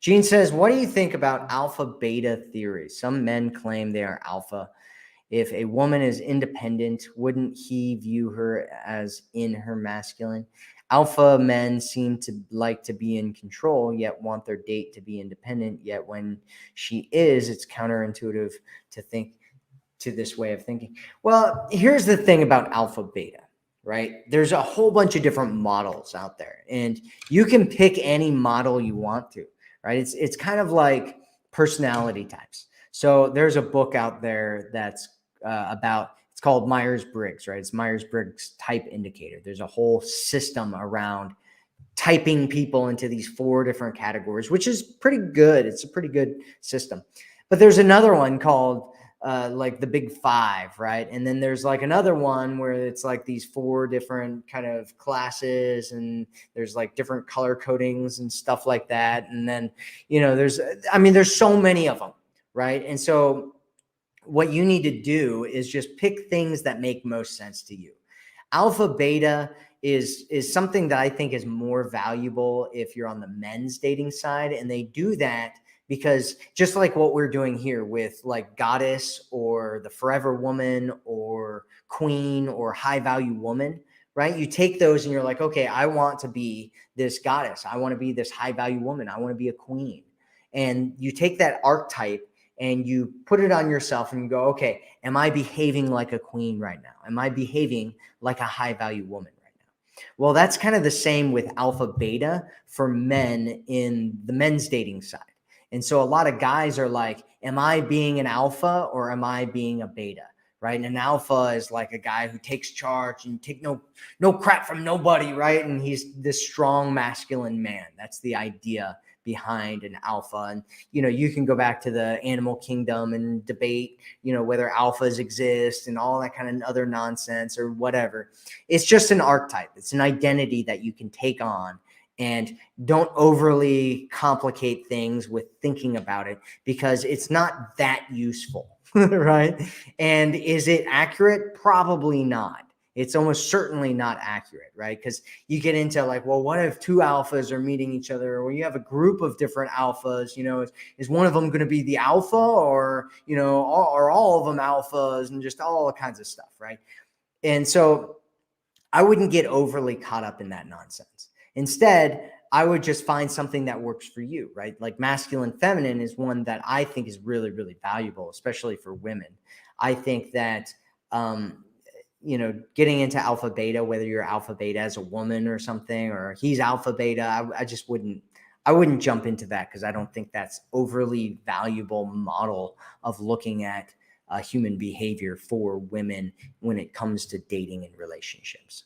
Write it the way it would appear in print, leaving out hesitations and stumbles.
Gene says, what do you think about alpha beta theory? Some men claim they are alpha. If a woman is independent, wouldn't he view her as in her masculine? Alpha men seem to like to be in control, yet want their date to be independent. Yet when she is, it's counterintuitive to think to this way of thinking. Well, here's the thing about alpha beta, right? There's a whole bunch of different models out there, and you can pick any model you want to, right? It's kind of like personality types. So there's a book out there that's about, it's called Myers-Briggs, right? It's Myers-Briggs type indicator. There's a whole system around typing people into these 4 different categories, which is pretty good. It's a pretty good system. But there's another one called like the Big Five, right? And then there's like another one where it's like these 4 different kind of classes, and there's like different color codings and stuff like that. And then, there's so many of them, right? And so what you need to do is just pick things that make most sense to you. Alpha beta is something that I think is more valuable if you're on the men's dating side, and they do that because just like what we're doing here with like goddess or the forever woman or queen or high value woman, right? You take those and you're like, okay, I want to be this goddess. I want to be this high value woman. I want to be a queen. And you take that archetype and you put it on yourself and you go, okay, am I behaving like a queen right now? Am I behaving like a high value woman right now? Well, that's kind of the same with alpha beta for men in the men's dating side. And so a lot of guys are like, am I being an alpha or am I being a beta? Right. And an alpha is like a guy who takes charge and take no crap from nobody. Right. And he's this strong masculine man. That's the idea behind an alpha. And, you can go back to the animal kingdom and debate, whether alphas exist and all that kind of other nonsense or whatever. It's just an archetype. It's an identity that you can take on. And don't overly complicate things with thinking about it, because it's not that useful, right? And is it accurate? Probably not. It's almost certainly not accurate, right? Because you get into like, well, what if 2 alphas are meeting each other, or you have a group of different alphas? Is one of them going to be the alpha, or are all of them alphas, and just all kinds of stuff, right? And so I wouldn't get overly caught up in that nonsense. Instead, I would just find something that works for you, right? Like masculine feminine is one that I think is really, really valuable, especially for women. I think that, getting into alpha beta, whether you're alpha beta as a woman or something, or he's alpha beta, I wouldn't jump into that, because I don't think that's overly valuable model of looking at human behavior for women when it comes to dating and relationships.